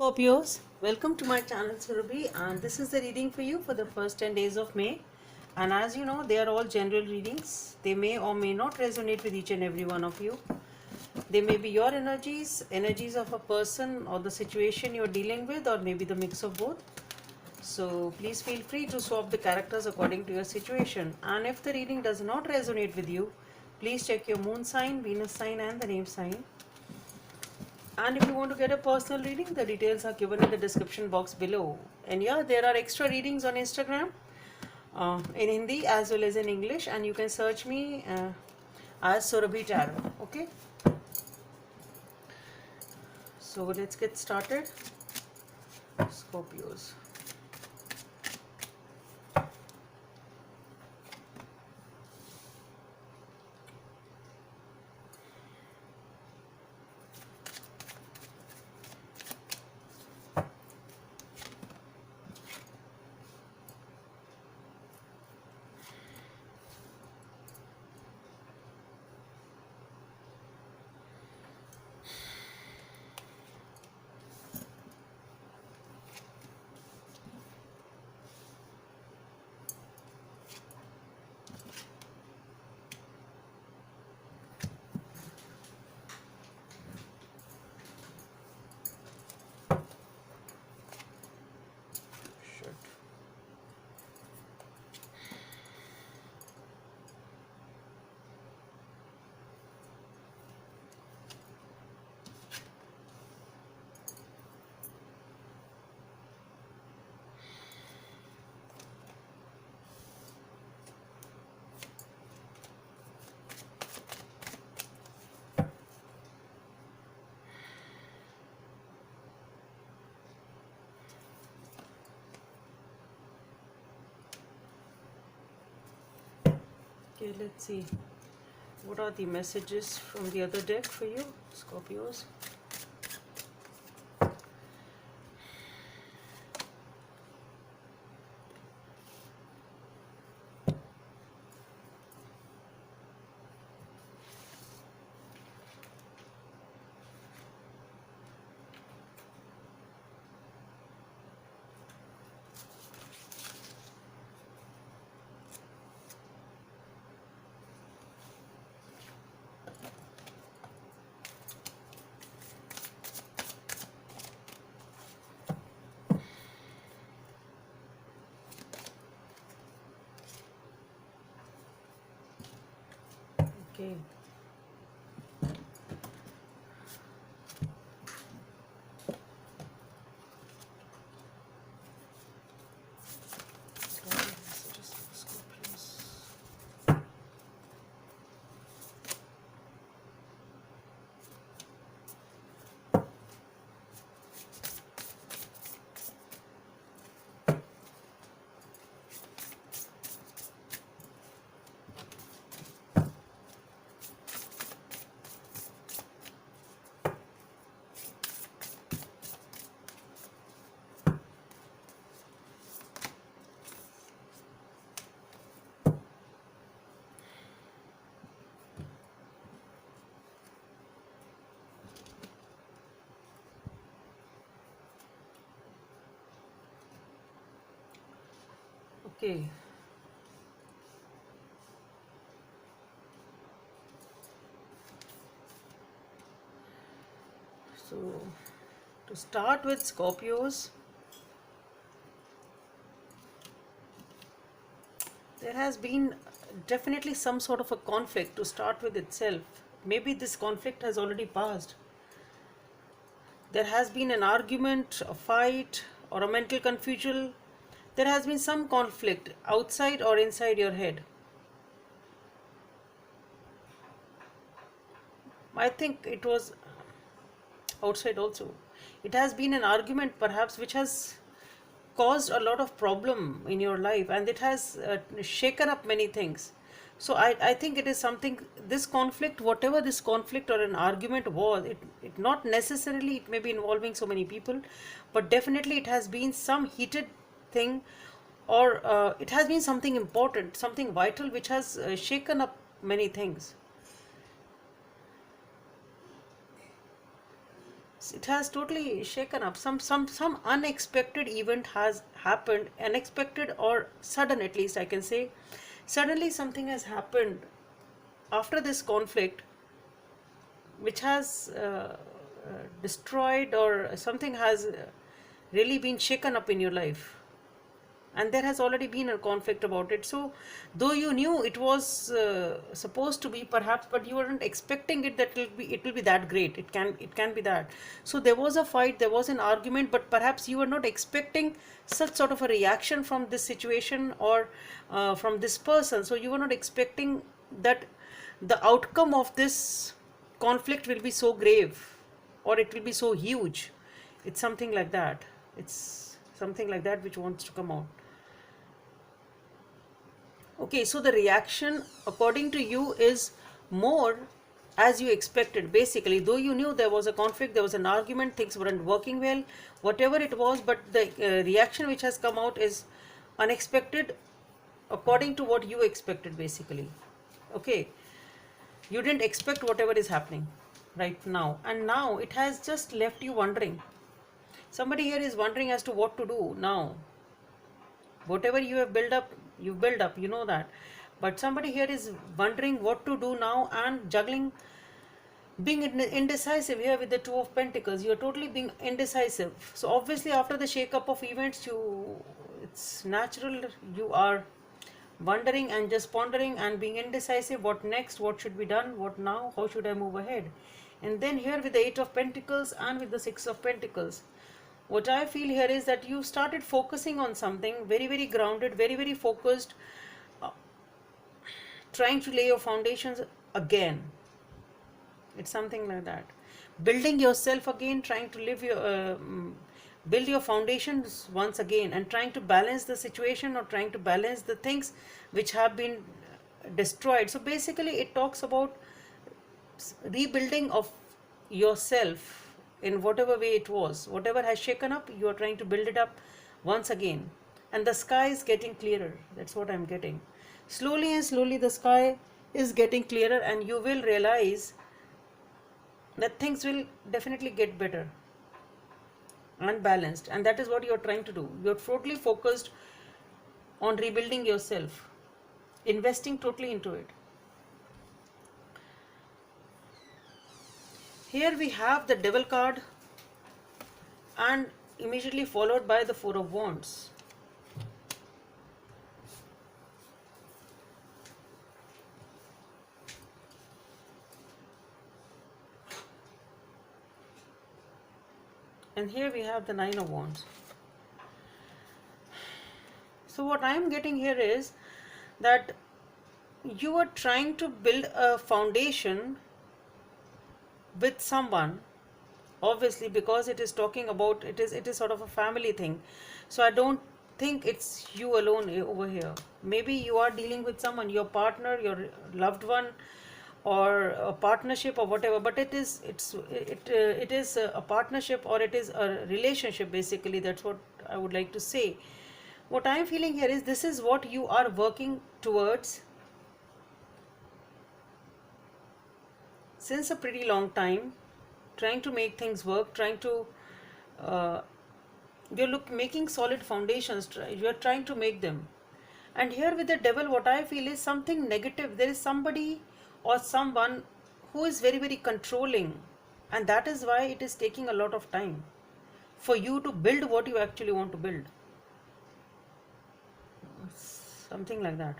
Scorpios, welcome to my channel Surabhi, and this is the reading for you for the first 10 days of May. And as you know, they are all general readings. They may or may not resonate with each and every one of you. They may be your energies of a person or the situation you're dealing with, or maybe the mix of both. So please feel free to swap the characters according to your situation. And if the reading does not resonate with you, please check your moon sign, Venus sign, and the name sign. And if you want to get a personal reading, the details are given in the description box below. And yeah, there are extra readings on Instagram in Hindi as well as in English, and you can search me as Surabhi Tarot. Okay, so let's get started. Scorpios. Shit. Okay, let's see. What are the messages from the other deck for you, Scorpios? Okay. What are the messages for Scorpios? Okay. So, to start with Scorpios, there has been definitely some sort of a conflict to start with itself. Maybe this conflict has already passed. There has been an argument, a fight, or a mental confusion. There has been some conflict outside or inside your head. I think it was outside also. It has been an argument perhaps which has caused a lot of problem in your life, and it has shaken up many things. So I think it is something, this conflict, whatever this conflict or an argument was, it not necessarily it may be involving so many people, but definitely it has been some heated thing, or it has been something important, something vital which has shaken up many things. it has totally shaken up. Some unexpected event has happened, unexpected or sudden, at least I can say. Suddenly something has happened after this conflict, which has destroyed, or something has really been shaken up in your life, and there has already been a conflict about it. So though you knew it was supposed to be, perhaps, but you weren't expecting it, that it will be that great. It can be that. So there was a fight, there was an argument, but perhaps you were not expecting such sort of a reaction from this situation, or from this person. So you were not expecting that the outcome of this conflict will be so grave, or it will be so huge. It's something like that. It's something like that which wants to come out. Okay, so the reaction according to you is more as you expected, basically. Though you knew there was a conflict, there was an argument, things weren't working well, whatever it was, but the reaction which has come out is unexpected, according to what you expected, basically. Okay, you didn't expect whatever is happening right now, and now it has just left you wondering. Somebody here is wondering as to what to do now. Whatever you have built up, you know that. But somebody here is wondering what to do now, and juggling, being indecisive here with the Two of Pentacles. You're totally being indecisive. So obviously after the shake-up of events, it's natural you are wondering and just pondering and being indecisive. What next? What should be done? What now? How should I move ahead? And then here with the Eight of Pentacles and with the Six of Pentacles, what I feel here is that you started focusing on something very, very grounded, very, very focused, trying to lay your foundations again. It's something like that. Building yourself again, trying to build your foundations once again, and trying to balance the situation, or trying to balance the things which have been destroyed. So basically it talks about rebuilding of yourself in whatever way it was. Whatever has shaken up, you are trying to build it up once again. And the sky is getting clearer. That's what I'm getting. Slowly and slowly the sky is getting clearer, and you will realize that things will definitely get better and balanced. And that is what you're trying to do. You're totally focused on rebuilding yourself, investing totally into it. Here we have the Devil card, and immediately followed by the Four of Wands. And here we have the Nine of Wands. So what I am getting here is that you are trying to build a foundation with someone, obviously, because it is talking about, it is sort of a family thing. So I don't think it's you alone over here. Maybe you are dealing with someone, your partner, your loved one, or a partnership, or whatever. But it is a partnership, or it is a relationship, basically. That's what I would like to say. What I am feeling here is this is what you are working towards since a pretty long time, trying to make things work, trying to making solid foundations, you're trying to make them. And here with the Devil, what I feel is something negative. There is somebody or someone who is very, very controlling, and that is why it is taking a lot of time for you to build what you actually want to build. Something like that.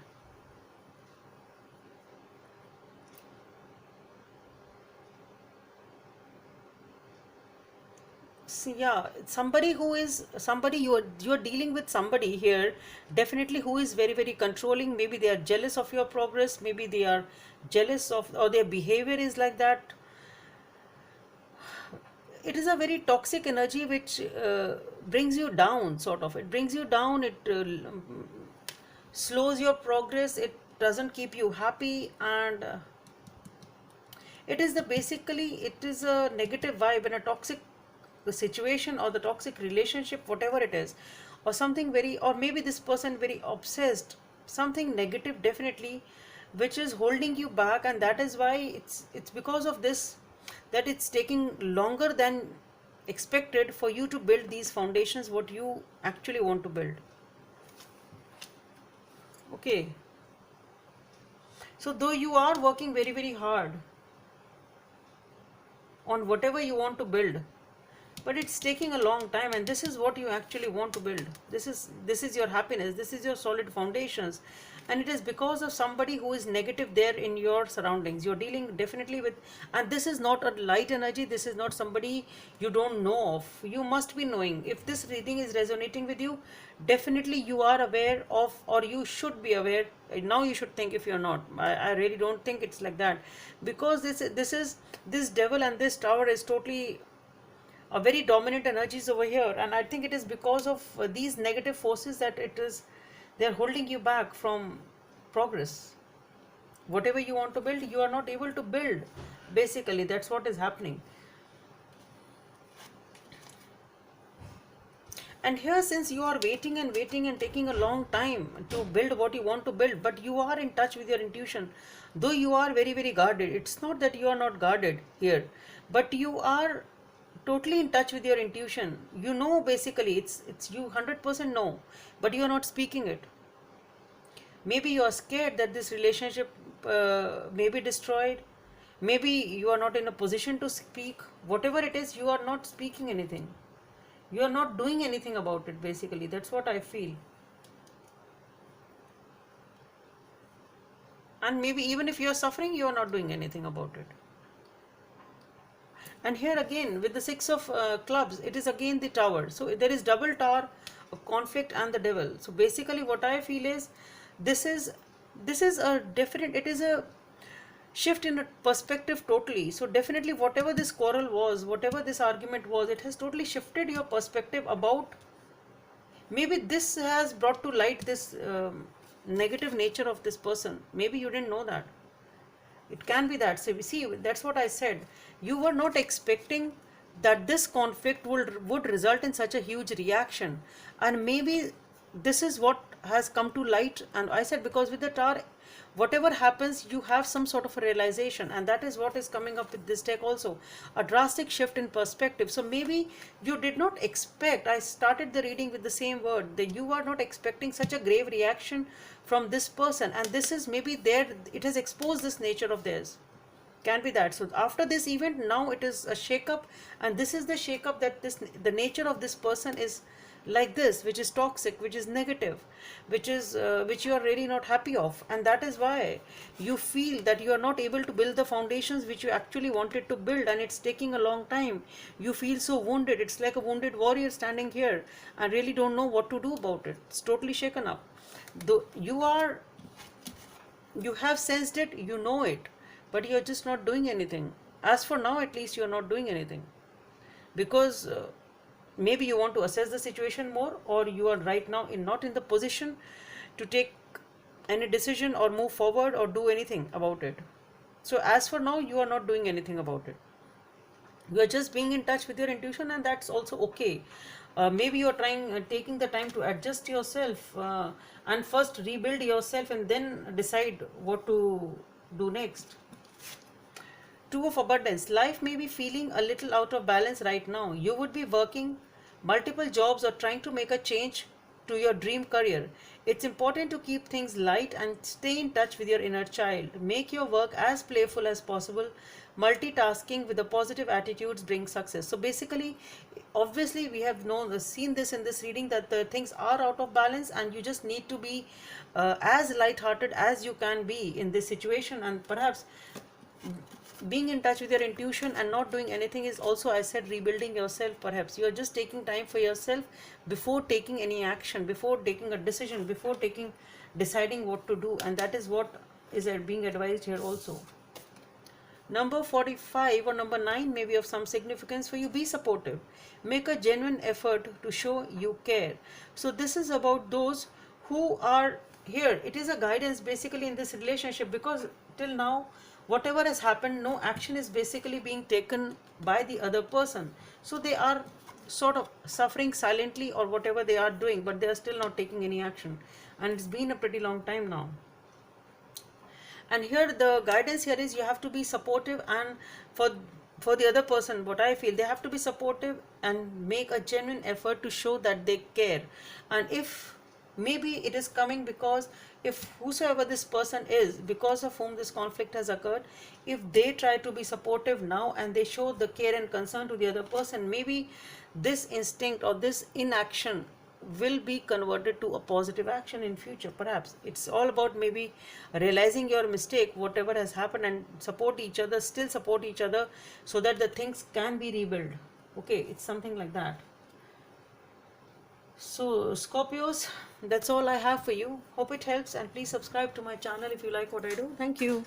Yeah, somebody you're dealing with somebody here, definitely, who is very, very controlling. Maybe they are jealous of your progress, maybe they are jealous of, or their behavior is like that. It is a very toxic energy which brings you down, sort of. It brings you down, it slows your progress, it doesn't keep you happy, and it is a negative vibe and a toxic situation, or the toxic relationship, whatever it is, or something very, or maybe this person very obsessed, something negative, definitely, which is holding you back. And that is why it's because of this that it's taking longer than expected for you to build these foundations what you actually want to build. Okay, so though you are working very very hard on whatever you want to build, but it's taking a long time, and this is what you actually want to build. This is your happiness, this is your solid foundations, and it is because of somebody who is negative there in your surroundings. You're dealing definitely with, and this is not a light energy, this is not somebody you don't know of. You must be knowing. If this reading is resonating with you, definitely you are aware of, or you should be aware. Now you should think. If you're not, I really don't think it's like that, because this devil and this tower is totally a very dominant energies over here, and I think it is because of these negative forces that they're holding you back from progress. Whatever you want to build, you are not able to build. Basically, that's what is happening. And here, since you are waiting and waiting and taking a long time to build what you want to build, but you are in touch with your intuition, though you are very very guarded. It's not that you are not guarded here, but you are totally in touch with your intuition. You know, basically it's you 100% know, but you are not speaking it. Maybe you are scared that this relationship may be destroyed. Maybe you are not in a position to speak. Whatever it is, you are not speaking anything. You are not doing anything about it. Basically, that's what I feel. And maybe even if you are suffering, you are not doing anything about it. And here again with the Six of Clubs, it is again the Tower. So there is double tower of conflict and the devil. So basically what I feel is this is a different, it is a shift in perspective totally. So definitely whatever this quarrel was, whatever this argument was, it has totally shifted your perspective about, maybe this has brought to light this negative nature of this person. Maybe you didn't know that. It can be that. So we see, that's what I said. You were not expecting that this conflict would result in such a huge reaction, and maybe this is what has come to light. And I said, because with the tower, whatever happens, you have some sort of a realization, and that is what is coming up with this deck also, a drastic shift in perspective. So maybe you did not expect, I started the reading with the same word, that you are not expecting such a grave reaction from this person, and this is maybe there, it has exposed this nature of theirs. Can be that. So after this event, now it is a shake-up, and this is the shake-up, that the nature of this person is like this, which is toxic, which is negative, which you are really not happy of, and that is why you feel that you are not able to build the foundations which you actually wanted to build, and it's taking a long time. You feel so wounded. It's like a wounded warrior standing here and really don't know what to do about it. It's totally shaken up. Though you have sensed it, you know it, but you're just not doing anything. As for now, at least you're not doing anything, because maybe you want to assess the situation more, or you are right now not in the position to take any decision or move forward or do anything about it. So as for now, you are not doing anything about it. You are just being in touch with your intuition, and that's also okay. Maybe you are taking the time to adjust yourself, and first rebuild yourself, and then decide what to do next. Two of Abundance. Life may be feeling a little out of balance right now. You would be working multiple jobs or trying to make a change to your dream career. It's important to keep things light and stay in touch with your inner child. Make your work as playful as possible. Multitasking with a positive attitudes brings success. So basically, obviously we have seen this in this reading, that the things are out of balance, and you just need to be as light-hearted as you can be in this situation. And perhaps being in touch with your intuition and not doing anything is also, I said, rebuilding yourself. Perhaps you are just taking time for yourself before taking any action, before taking a decision, before deciding what to do, and that is what is being advised here also. Number 45 or number 9 may be of some significance for you. Be supportive. Make a genuine effort to show you care. So this is about those who are here. It is a guidance basically in this relationship, because till now whatever has happened, no action is basically being taken by the other person. So they are sort of suffering silently or whatever they are doing, but they are still not taking any action, and it's been a pretty long time now. And here the guidance here is you have to be supportive, and for for the other person, what I feel, they have to be supportive and make a genuine effort to show that they care. And if maybe it is coming because, if whosoever this person is, because of whom this conflict has occurred, if they try to be supportive now and they show the care and concern to the other person, maybe this instinct or this inaction will be converted to a positive action in future. Perhaps it's all about maybe realizing your mistake, whatever has happened, and support each other, still support each other, so that the things can be rebuilt. Okay, it's something like that. So Scorpios, that's all I have for you. Hope it helps, and please subscribe to my channel if you like what I do. Thank you.